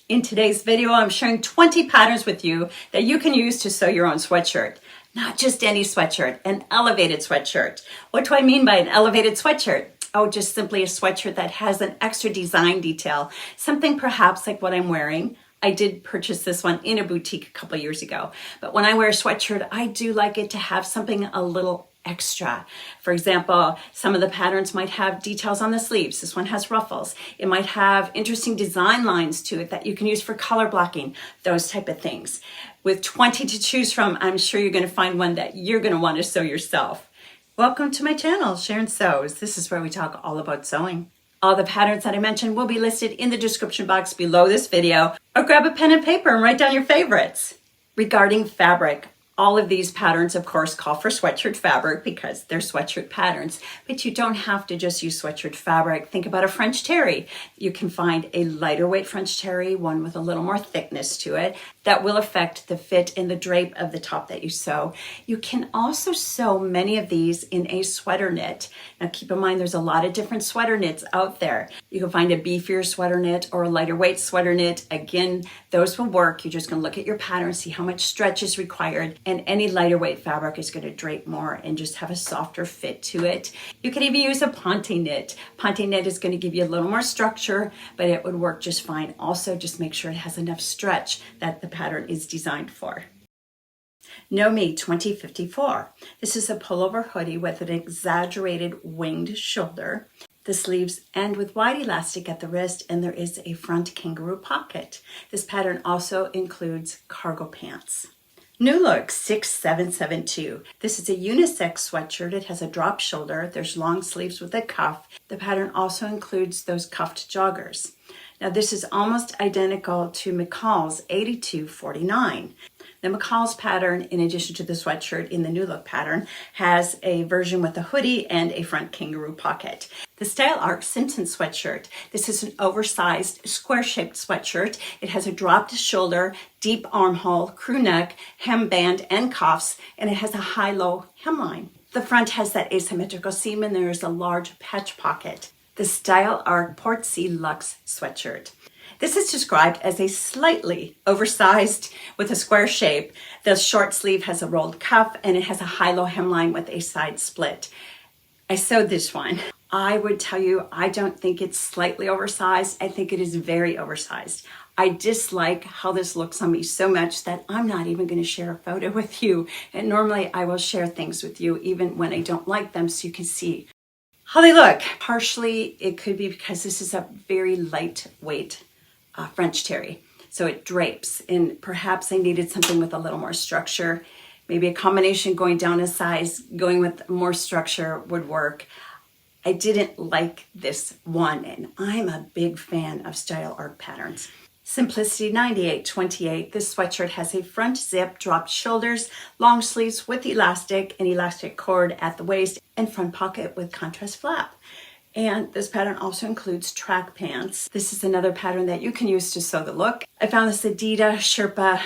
In today's video, I'm sharing 20 patterns with you that you can use to sew your own sweatshirt. Not just any sweatshirt, an elevated sweatshirt. What do I mean by an elevated sweatshirt? Oh, just simply a sweatshirt that has an extra design detail. Something perhaps like what I'm wearing. I did purchase this one in a boutique a couple years ago. But when I wear a sweatshirt, I do like it to have something a little extra. For example, some of the patterns might have details on the sleeves. This one has ruffles. It might have interesting design lines to it that you can use for color blocking, those type of things. With 20 to choose from, I'm sure you're going to find one that you're going to want to sew yourself. Welcome to my channel, Sharon Sews. This is where we talk all about sewing. All the patterns that I mentioned will be listed in the description box below this video, or grab a pen and paper and write down your favorites. Regarding fabric, all of these patterns, of course, call for sweatshirt fabric because they're sweatshirt patterns, but you don't have to just use sweatshirt fabric. Think about a French terry. You can find a lighter weight French terry, one with a little more thickness to it, that will affect the fit and the drape of the top that you sew. You can also sew many of these in a sweater knit. Now keep in mind, there's a lot of different sweater knits out there. You can find a beefier sweater knit or a lighter weight sweater knit. Again, those will work. You're just gonna look at your pattern, see how much stretch is required, and any lighter weight fabric is gonna drape more and just have a softer fit to it. You can even use a ponte knit. Ponte knit is gonna give you a little more structure, but it would work just fine. Also, just make sure it has enough stretch that the pattern is designed for. Know Me 2054. This is a pullover hoodie with an exaggerated winged shoulder. The sleeves end with wide elastic at the wrist, and there is a front kangaroo pocket. This pattern also includes cargo pants. New Look 6772. This is a unisex sweatshirt. It has a drop shoulder. There's long sleeves with a cuff. The pattern also includes those cuffed joggers. Now this is almost identical to McCall's 8249. The McCall's pattern, in addition to the sweatshirt in the New Look pattern, has a version with a hoodie and a front kangaroo pocket. The Style Art Simpson sweatshirt. This is an oversized square-shaped sweatshirt. It has a dropped shoulder, deep armhole, crew neck, hemband, and cuffs, and it has a high-low hemline. The front has that asymmetrical seam, and there is a large patch pocket. The Style Art Portsea Luxe sweatshirt. This is described as a slightly oversized with a square shape. The short sleeve has a rolled cuff, and it has a high-low hemline with a side split. I sewed this one. I would tell you, I don't think it's slightly oversized. I think it is very oversized. I dislike how this looks on me so much that I'm not even going to share a photo with you. And normally I will share things with you even when I don't like them so you can see how they look. Partially, it could be because this is a very lightweight French terry. So it drapes, and perhaps I needed something with a little more structure. Maybe a combination going down a size, going with more structure would work. I didn't like this one, and I'm a big fan of Style Art patterns. Simplicity 9828. This sweatshirt has a front zip, dropped shoulders, long sleeves with elastic, and elastic cord at the waist, and front pocket with contrast flap. And this pattern also includes track pants. This is another pattern that you can use to sew the look. I found this Adidas Sherpa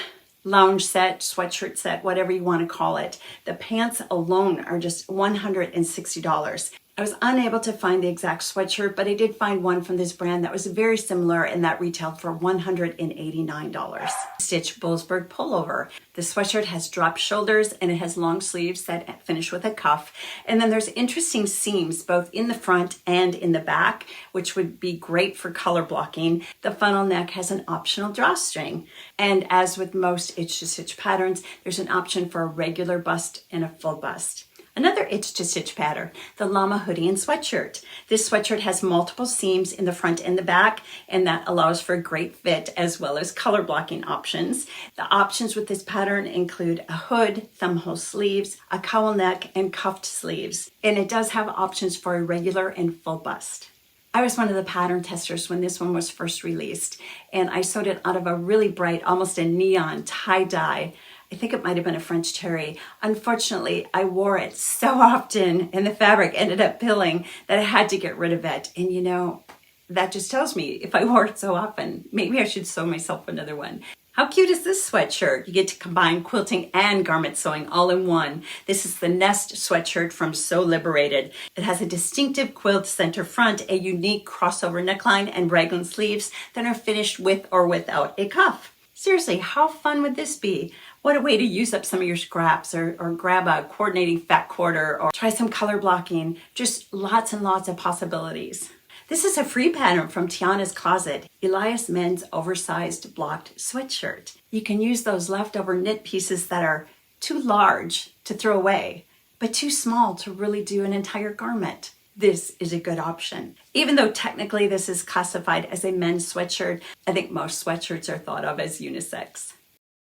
lounge set, sweatshirt set, whatever you want to call it. The pants alone are just $160. I was unable to find the exact sweatshirt, but I did find one from this brand that was very similar, and that retailed for $189. Stitch Boalsburg Pullover. The sweatshirt has dropped shoulders, and it has long sleeves that finish with a cuff. And then there's interesting seams both in the front and in the back, which would be great for color blocking. The funnel neck has an optional drawstring. And as with most itch-to-stitch patterns, there's an option for a regular bust and a full bust. Another itch-to-stitch pattern, the Lamma hoodie and sweatshirt. This sweatshirt has multiple seams in the front and the back, and that allows for a great fit as well as color blocking options. The options with this pattern include a hood, thumbhole sleeves, a cowl neck, and cuffed sleeves. And it does have options for a regular and full bust. I was one of the pattern testers when this one was first released, and I sewed it out of a really bright, almost a neon tie-dye. I think it might have been a French terry. Unfortunately, I wore it so often and the fabric ended up pilling that I had to get rid of it. And you know, that just tells me if I wore it so often, maybe I should sew myself another one. How cute is this sweatshirt? You get to combine quilting and garment sewing all in one. This is the Nest sweatshirt from So Liberated. It has a distinctive quilt center front, a unique crossover neckline, and raglan sleeves that are finished with or without a cuff. Seriously, how fun would this be? What a way to use up some of your scraps or grab a coordinating fat quarter or try some color blocking. Just lots and lots of possibilities. This is a free pattern from Tiana's closet, Elias men's oversized blocked sweatshirt. You can use those leftover knit pieces that are too large to throw away, but too small to really do an entire garment. This is a good option. Even though technically this is classified as a men's sweatshirt, I think most sweatshirts are thought of as unisex.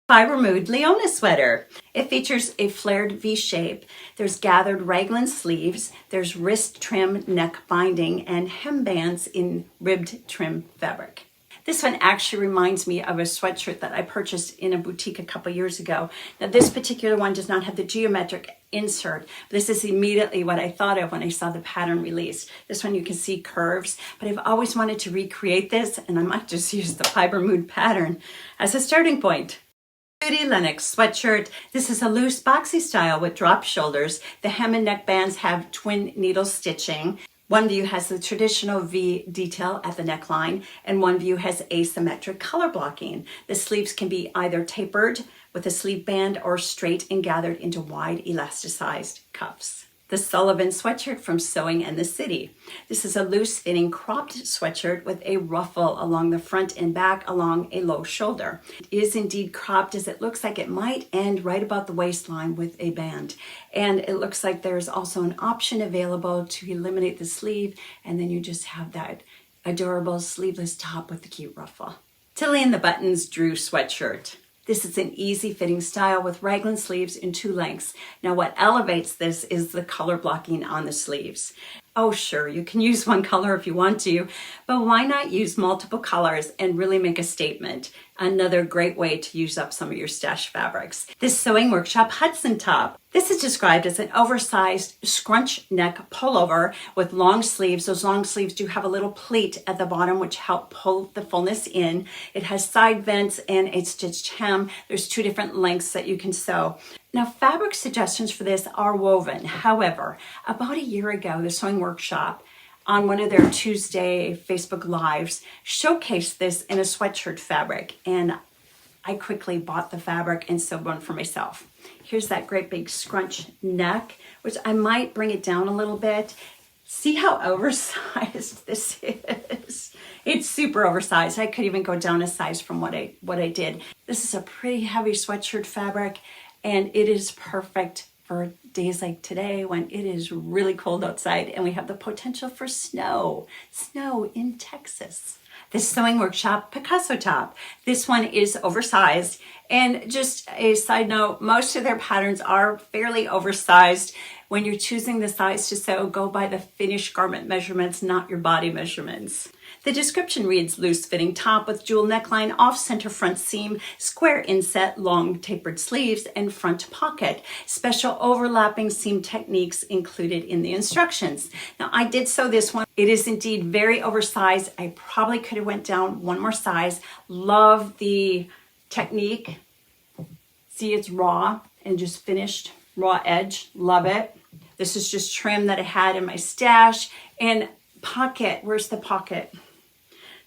Fibre Mood Leona sweater. It features a flared V shape. There's gathered raglan sleeves. There's wrist trim neck binding and hem bands in ribbed trim fabric. This one actually reminds me of a sweatshirt that I purchased in a boutique a couple years ago. Now this particular one does not have the geometric insert. This is immediately what I thought of when I saw the pattern released. This one you can see curves, but I've always wanted to recreate this, and I might just use the Fibre Mood pattern as a starting point. Hoodie Lennox sweatshirt. This is a loose boxy style with drop shoulders. The hem and neck bands have twin needle stitching. One view has the traditional V detail at the neckline, and one view has asymmetric color blocking. The sleeves can be either tapered with a sleeve band or straight and gathered into wide elasticized cuffs. The Sullivan sweatshirt from Sewing and the City. This is a loose fitting cropped sweatshirt with a ruffle along the front and back along a low shoulder. It is indeed cropped as it looks like it might end right about the waistline with a band. And it looks like there's also an option available to eliminate the sleeve, and then you just have that adorable sleeveless top with the cute ruffle. Tilly and the Buttons Drew sweatshirt. This is an easy fitting style with raglan sleeves in 2 lengths. Now what elevates this is the color blocking on the sleeves. Oh sure, you can use one color if you want to, but why not use multiple colors and really make a statement? Another great way to use up some of your stash fabrics. This Sewing Workshop Hudson top. This is described as an oversized scrunch neck pullover with long sleeves. Those long sleeves do have a little pleat at the bottom which help pull the fullness in. It has side vents and a stitched hem. There's 2 different lengths that you can sew. Now, fabric suggestions for this are woven. However, about a year ago, the Sewing Workshop, on one of their Tuesday Facebook Lives, showcased this in a sweatshirt fabric, and I quickly bought the fabric and sewed one for myself. Here's that great big scrunch neck, which I might bring it down a little bit. See how oversized this is? It's super oversized. I could even go down a size from what I did. This is a pretty heavy sweatshirt fabric, and it is perfect for days like today when it is really cold outside and we have the potential for snow in Texas. This Sewing Workshop Picasso top. This one is oversized, and just a side note, most of their patterns are fairly oversized. When you're choosing the size to sew, go by the finished garment measurements, not your body measurements. The description reads loose fitting top with jewel neckline, off center front seam, square inset, long tapered sleeves, and front pocket. Special overlapping seam techniques included in the instructions. Now I did sew this one. It is indeed very oversized. I probably could have went down one more size. Love the technique. See, it's raw and just finished, raw edge. Love it. This is just trim that I had in my stash. And pocket, where's the pocket?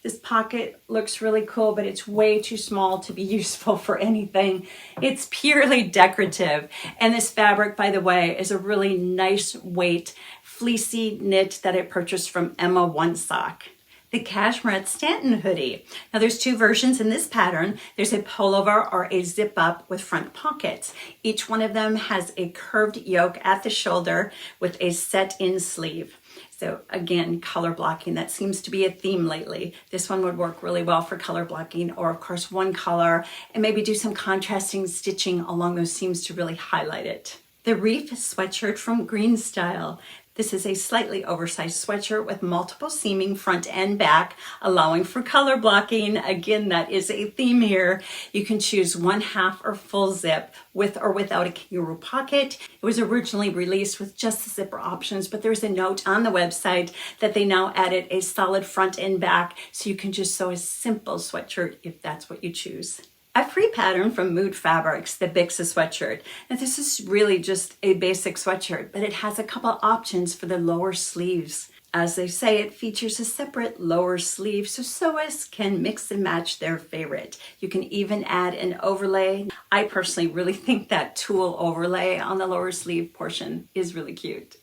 This pocket looks really cool, but it's way too small to be useful for anything. It's purely decorative. And this fabric, by the way, is a really nice weight, fleecy knit that I purchased from Emma One Sock. The Cashmerette Stanton hoodie. Now there's 2 versions in this pattern. There's a pullover or a zip up with front pockets. Each one of them has a curved yoke at the shoulder with a set in sleeve. So again, color blocking, that seems to be a theme lately. This one would work really well for color blocking, or of course one color, and maybe do some contrasting stitching along those seams to really highlight it. The Reef sweatshirt from Greenstyle. This is a slightly oversized sweatshirt with multiple seaming front and back, allowing for color blocking. Again, that is a theme here. You can choose 1/2 or full zip with or without a kangaroo pocket. It was originally released with just the zipper options, but there's a note on the website that they now added a solid front and back, so you can just sew a simple sweatshirt if that's what you choose. A free pattern from Mood Fabrics, the Bixa sweatshirt. Now this is really just a basic sweatshirt, but it has a couple options for the lower sleeves. As they say, it features a separate lower sleeve so sewists can mix and match their favorite. You can even add an overlay. I personally really think that tulle overlay on the lower sleeve portion is really cute.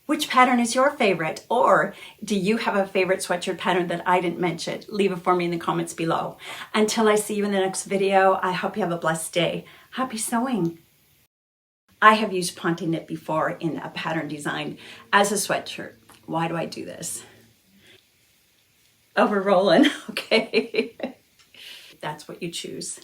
Which pattern is your favorite? Or do you have a favorite sweatshirt pattern that I didn't mention? Leave it for me in the comments below. Until I see you in the next video, I hope you have a blessed day. Happy sewing. I have used Ponte Knit before in a pattern design as a sweatshirt. Why do I do this? Oh, we're rolling, okay. That's what you choose.